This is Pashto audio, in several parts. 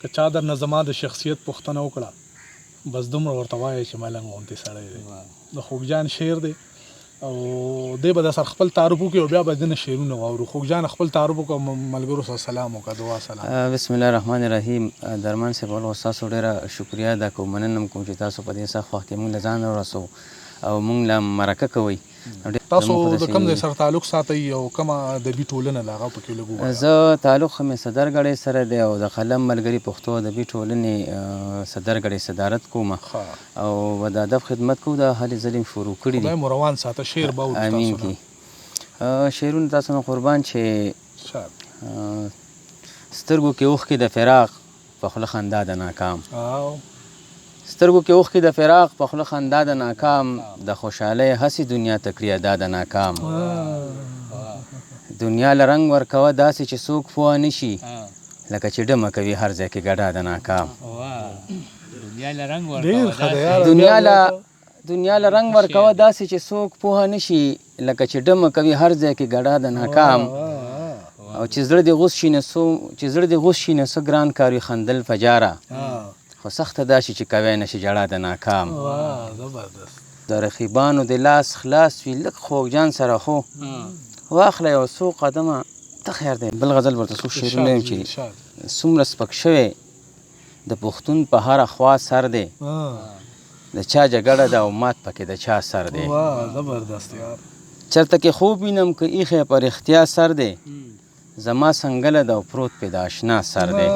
که چا درنه زما د شخصیت پوښتنه وکړه بس دومره ورته وایه چې ملنګ غوندې سړی دی د خوږجان شعر دی او دی به در سره خپل تعارف وکړي او بیا به د نه شعرونه واورو. خوږجان خپل تعارف وکړه، ملګرو سره سلام وکړه، دعا سلام. بسم الله الرحمن الرحیم. درمان صاحب ولو ستاسو ډېره شکریه ادا کوم، مننه کوم چې تاسو په دې سخت وخت کې موږ له ځان ورسو او موږ له مرکه کوئ. تاسو د کوم ځای سره تعلق ساتئ او کومه ادبي ټولنه ده هغه پکې لږ ووایه. زه تعلق مې صدرګړی سره دی او د قلم ملګري پښتو ادبي ټولنې صدرګړی صدارت کوم او د ادب خدمت کوو. د هلې ظلم شروع کړي دي. خدای مو روان ساته. شعر به اورو امین تاسو کې شعرونه تاسو نه قربان چې سترګو کې اوښکې د فراق په خوله خندا د ناکام، سترګو کې اوښکې د فراق په خوله خندا د ناکام، د خوشحالۍ هسې دنیا تکړي ادا د ناکام. دنیا له رنګ ورکوه داسې چې څوک پوه نه شي، لکه چې ډمه کوي هر ځای کې ګډا د ناکام. دنیا له رنګ ورکوه داسې چې څوک پوه نه شي، لکه چې ډمه کوي هر ځای کې ګډا د ناکام. او چې زړه دې غوس شي نه څه ګران کار وي خندل فجاره، خو سخته دا شي چې کوی نه شي جړا د ناکام. د رقیبانو د لاس خلاص وي لږ خوږجان سره خو واخله یو څو قدمه ته خیر دی. بل غزل ورته څو شعرونه یم چې څومره سپک شوی د پښتون په هره خوا سر دی، د چا جګړه ده او مات پکې د چا سر دی. چرته کې خوب وینم که ایښی په رښتیا سر دی، زما سنګله ده او پروت پې د اشنا سر دی.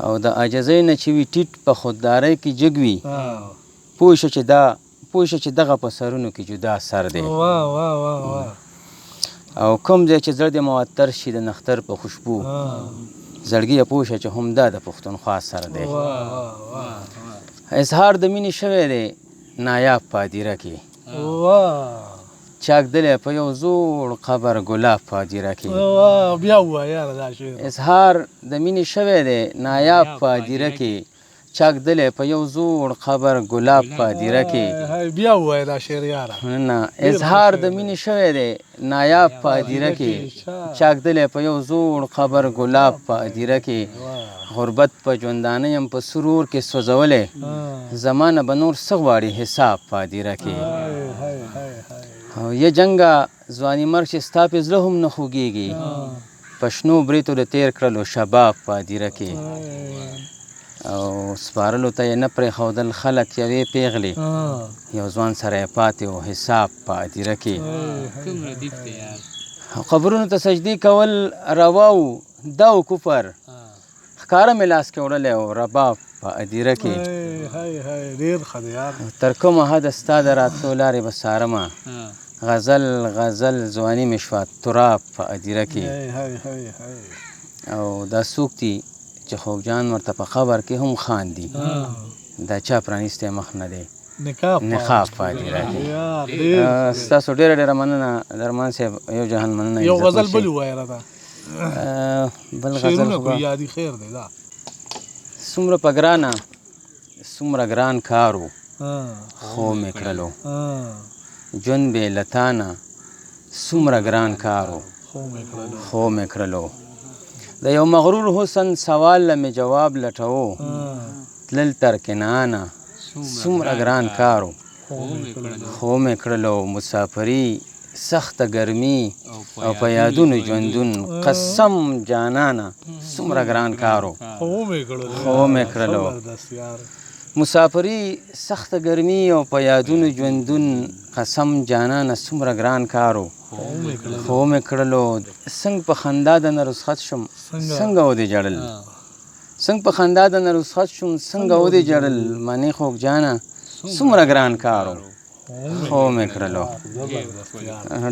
او د عاجزۍ نه چې وي ټیټ په خوددارۍ کې جګ وي، پوه شه چې دغه په سرونو کې جدا سر دی. او کوم ځای چې زړه دې معطر شي د نختر په خوشبو، زړګیه پوه شه چې همدا د پښتونخوا سر دی. اظهار د مینې شوی دی نایاب په هدیره کې، چاکدلی په یو زوړ قبر ګلاب په هدیره کې. اظهار د مینې شوی دی نایاب په هدیره کې، چاکدلی په یو زوړ قبر ګلاب په هدیره کې. نه اظهار د مینې شوی دی نایاب په هدیره کې، چاکدلی په یو زوړ قبر ګلاب په هدیره کې. غربت په ژوندانه یم په سرور کې سوځولی، زمانه به نور څه غواړي حساب په هدیره کې. یه جنګه ځواني مرګ چې ستا پې زړه هم نه خوږېږي، په شنو بریتو د تېر کړلو شباب په هدیره کې. او سپارلو ته یې نه پرېښودل خلک یوې پیغلې، یو ځوان سره یې پاتې و حساب په هدیره کې. قبرونو ته سجدې کول روا و دا و کفر، ښکاره مې لاس کې وړلی و رباب په هدیره کې. تر کومه حده ستا د راتلو لارې به څارمه، غزل ځواني مې شوه تراب په هدیره کې. او دا څوک دي چې خوږجان ورته په قبر کې هم خاندي، دا چا پرانیستی مخ نه دی نقاب په هدیره کې. ستاسو ډېره مننه درمان صاحب، یو جهان مننه. یو غزل بل ووایه راته. بل غزل خو څومره په ګرانه څومره ګران کارو خو مې کړلو، ژوند بې له تانه څومره ګران کارو خو مې کړلو. د یو مغرور حسن سوال له مې جواب لټوو، تلل تر کنعانه څومره ګران کارو خو مې کړلو. مسافري سخته ګرمي او په یادونو ژوندون، قسم جانانه څومره ګران کارو خو مې کړلو. مسافري سخته ګرمي او په یادونو ژوندون، قسم جانانه څومره ګران کارو خو مې کړلو. څنګه په خندا د نه رخصت شم څنګه ودې جړل، څنګه په خندا د نه رخصت شم څنګه ودې جړل. منې خوږجانه څومره ګران کارو خو مې کړلو.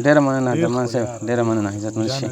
ډېره مننه درمان صاحب، ډېره مننه، عزتمند شئ.